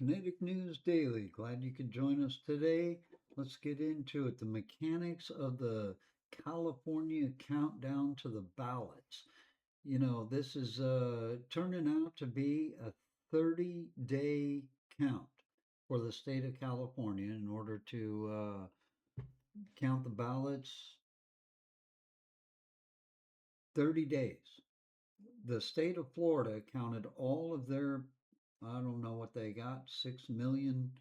Kinetic News Daily. Glad you could join us today. Let's get into it. The mechanics of the California countdown to the ballots. This is turning out to be a 30-day count for the state of California in order to count the ballots. 30 days. The state of Florida counted all of their, I don't know what they got, 6 million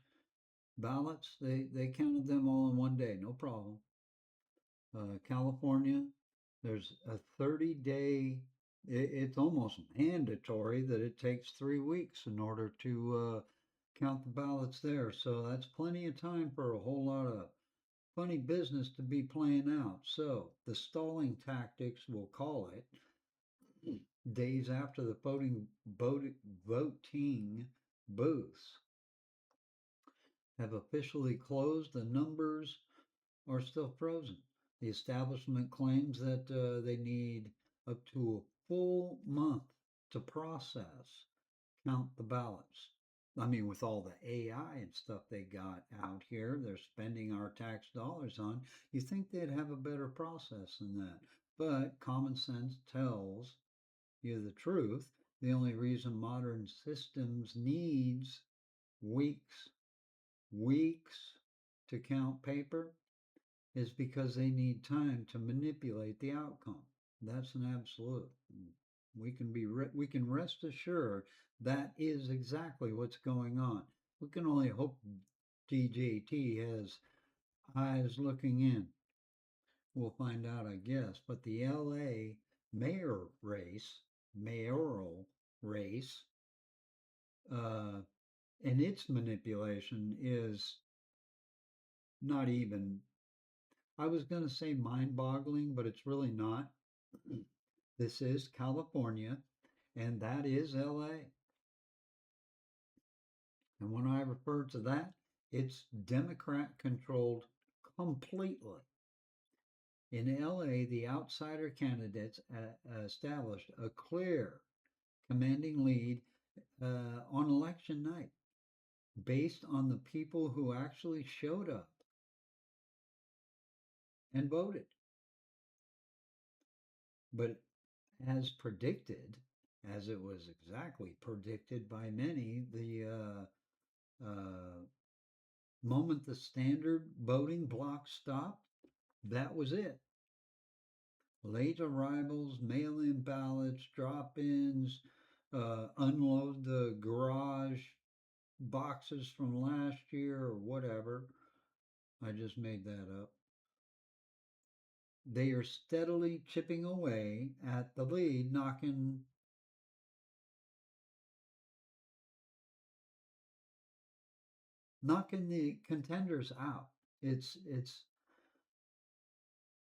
ballots. They counted them all in one day, no problem. California, there's a 30-day. It's almost mandatory that it takes 3 weeks in order to count the ballots there. So that's plenty of time for a whole lot of funny business to be playing out. So the stalling tactics, we'll call it, days after the voting booths have officially closed, the numbers are still frozen. The establishment claims that they need up to a full month to process, count the ballots. I mean, with all the AI and stuff they got out here, they're spending our tax dollars on. You think they'd have a better process than that. But common sense tells you the truth. The only reason modern systems needs weeks, weeks to count paper is because they need time to manipulate the outcome. That's an absolute. We can rest assured that is exactly what's going on. We can only hope DJT has eyes looking in. We'll find out, I guess. But the LA mayoral race, uh, and its manipulation is not even, I was going to say mind boggling, but it's really not. This is California, and that is LA. And when I refer to that, it's Democrat controlled completely. In LA, the outsider candidates established a clear, commanding lead on election night based on the people who actually showed up and voted. But as predicted, as it was exactly predicted by many, the moment the standard voting block stopped, that was it. Late arrivals, mail in ballots, drop ins, unload the garage boxes from last year or whatever. I just made that up. They are steadily chipping away at the lead, knocking the contenders out. It's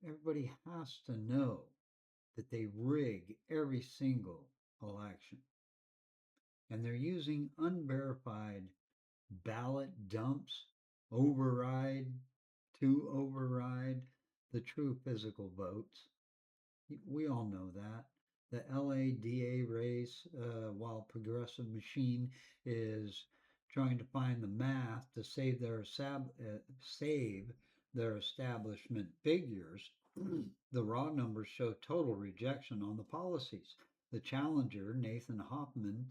everybody has to know that they rig every single election. And they're using unverified ballot dumps, override to override the true physical votes. We all know that. The LADA race, while Progressive Machine is trying to find the math to save their establishment figures, the raw numbers show total rejection on the policies. The challenger, Nathan Hoffman,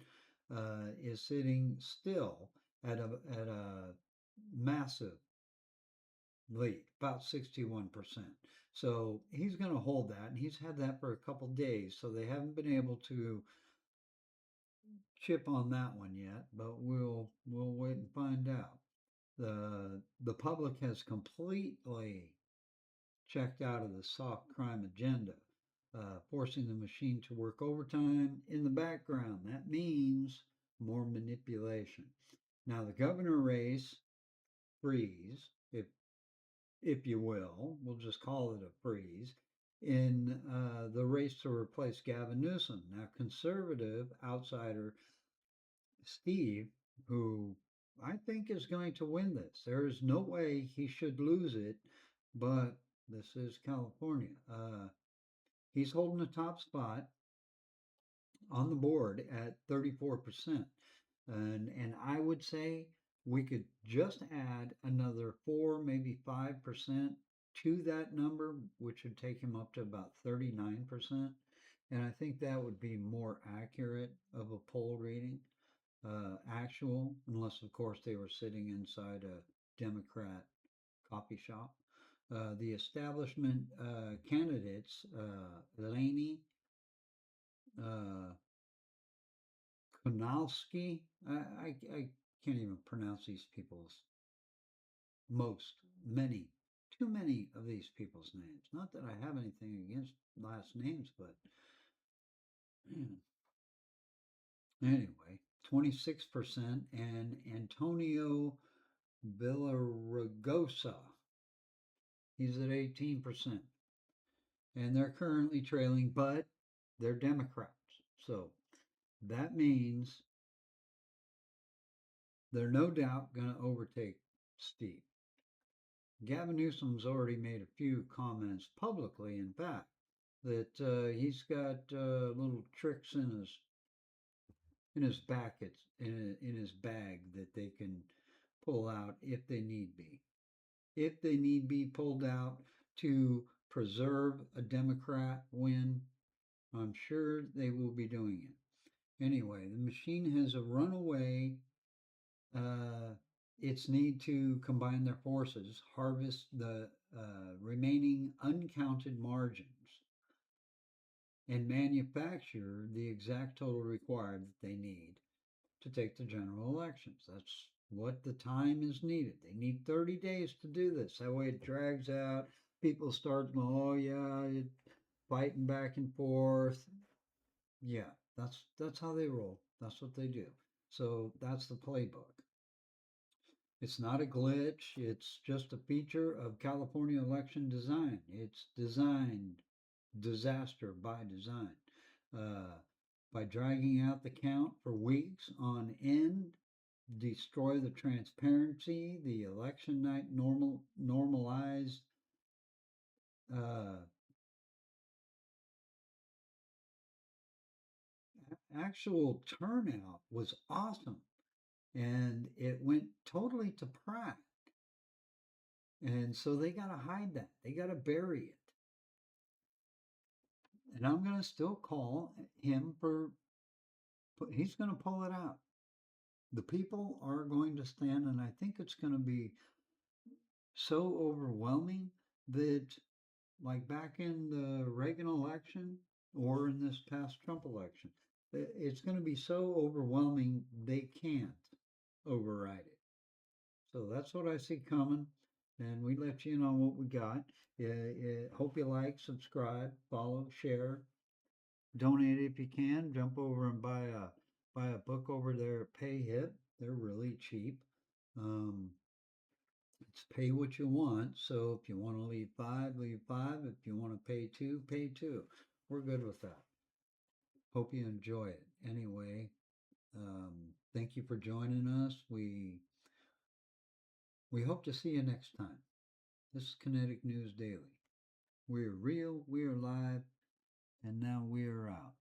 is sitting still at a massive lead, about 61%. So he's going to hold that, and he's had that for a couple days. So they haven't been able to chip on that one yet, but we'll wait and find out. The public has completely checked out of the soft crime agenda, forcing the machine to work overtime in the background. That means more manipulation. Now the governor race freeze, if you will, we'll just call it a freeze, in the race to replace Gavin Newsom. Now, conservative outsider Steve, who I think is going to win this, there is no way he should lose it, but this is California. He's holding the top spot on the board at 34%. And I would say we could just add another 4, maybe 5% to that number, which would take him up to about 39%. And I think that would be more accurate of a poll reading, actual, unless of course they were sitting inside a Democrat coffee shop. The establishment candidates, Laney, uh, Konalski, I can't even pronounce these people's, most, many, too many of these people's names. Not that I have anything against last names, but anyway, 26%, and Antonio Villaraigosa, he's at 18%. And they're currently trailing, but they're Democrats. So that means they're no doubt going to overtake Steve. Gavin Newsom's already made a few comments publicly, in fact, that he's got little tricks in his back, in his bag that they can pull out if they need be. If they need be pulled out to preserve a Democrat win, I'm sure they will be doing it. Anyway, the machine has a runaway uh, its need to combine their forces, harvest the remaining uncounted margins, and manufacture the exact total required that they need to take the general elections. That's what the time is needed. They need 30 days to do this. That way it drags out. People start, oh yeah, fighting back and forth. Yeah, that's how they roll. That's what they do. So that's the playbook. It's not a glitch. It's just a feature of California election design. It's designed disaster by design. Uh, by dragging out the count for weeks on end, destroy the transparency, the election night normalized uh, actual turnout was awesome, and it went totally to Pratt. And so they got to hide that. They got to bury it. And I'm going to still call him for, he's going to pull it out. The people are going to stand, and I think it's going to be so overwhelming that, like back in the Reagan election or in this past Trump election, it's going to be so overwhelming they can't override it. So that's what I see coming. And we let you know what we got. Hope you like, subscribe, follow, share, donate if you can. Jump over and buy a book over there at PayHip. They're really cheap. Um, it's pay what you want. So if you want to leave five, leave five. If you want to pay two, pay two. We're good with that. Hope you enjoy it. Anyway, thank you for joining us. We hope to see you next time. This is Kinetic News Daily. We're real, we're live, and now we're out.